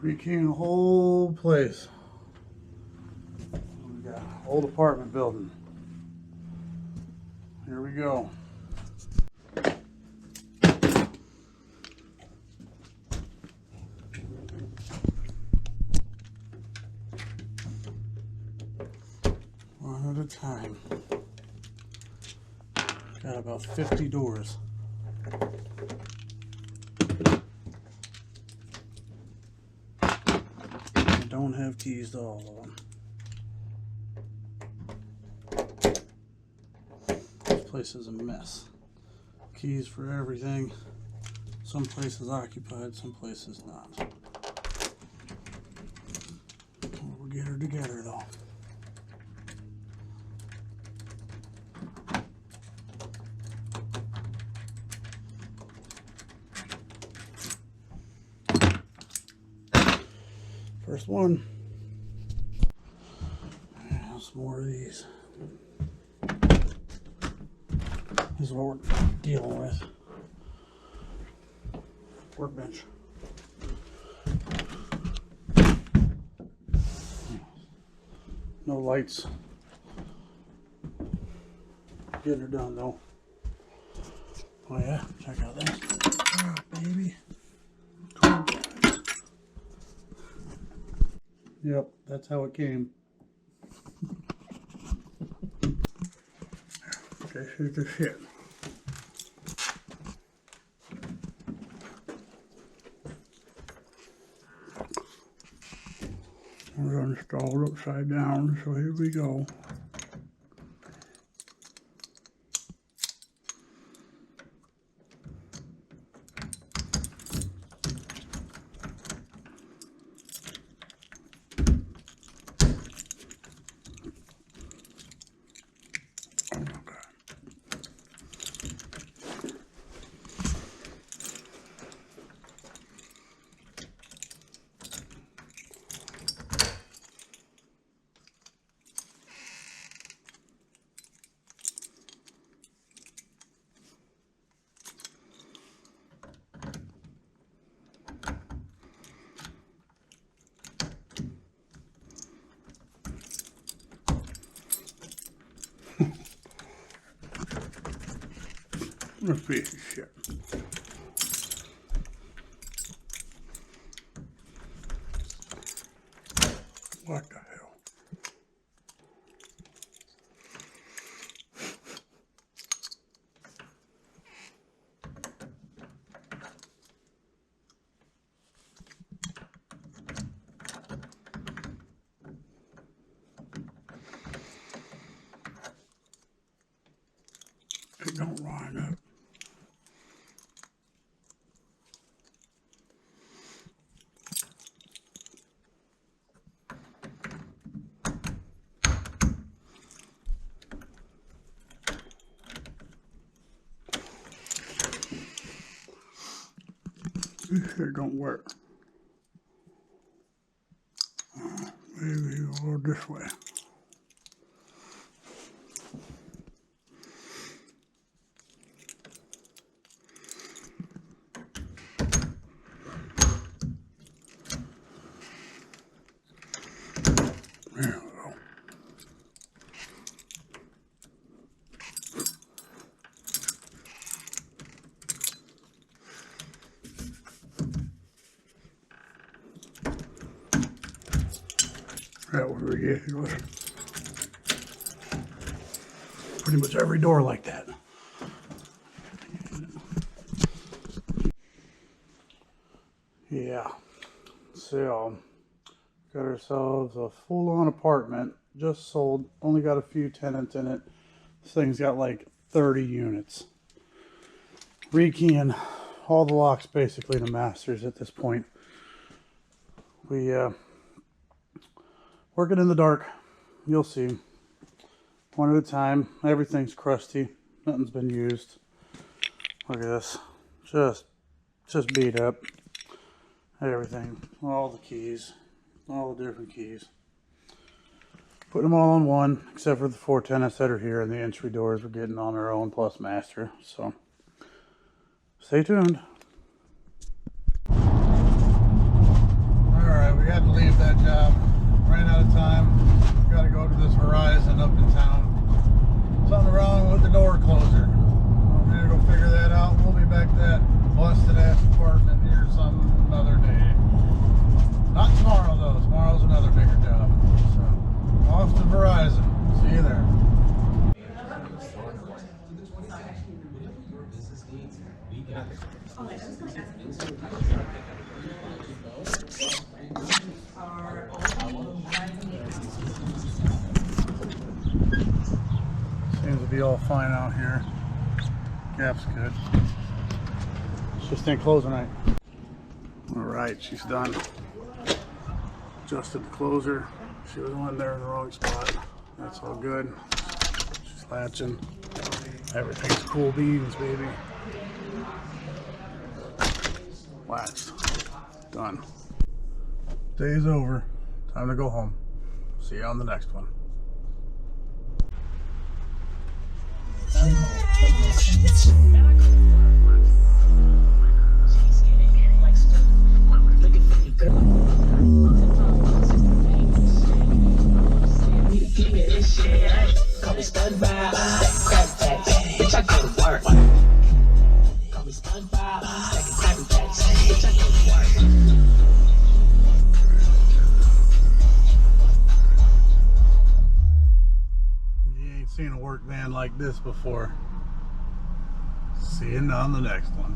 Rekeying the whole place. We got an old apartment building. Here we go. One at a time. Got about 50 doors. I don't have keys to all of them. This place is a mess. Keys for everything. Some places occupied, some places not. We'll get her together though. First one. Yeah, some more of these. This is what we're dealing with. Workbench. No lights. Getting her done though. Oh yeah, check out this. Oh, baby. Yep, that's how it came. Okay, shoot the shit. We're installed upside down, so here we go. What a piece of shit. What the hell? It don't line up. This shit don't work. Maybe go this way. There we go. That was ridiculous. Pretty much every door like that. Yeah. So, got ourselves a full-on apartment. Just sold. Only got a few tenants in it. This thing's got like 30 units. Rekeying all the locks basically to masters at this point. We working in the dark. You'll see. One at a time. Everything's crusty. Nothing's been used. Look at this. Just beat up. Everything. All the keys. All the different keys. Put them all on one, except for the 4 tenants that are here, and the entry doors we're getting on our own plus master. So, stay tuned. Alright. that job. Ran out of time. Got to go to this Verizon up in town. Something wrong with the door closer. I'm gonna go figure that out. We'll be back to that busted ass apartment here some other day. Not tomorrow though. Tomorrow's another bigger job. So off to Verizon. See you there. Seems to be all fine out here. Gap's good. It's just ain't closing right. Alright, she's done. Adjusted the closer. She was one there in the wrong spot. That's all good. She's latching. Everything's cool beans, baby. Latched. Done. Day's over. Time to go home. See you on the next one. Seen a work van like this before. See you on the next one.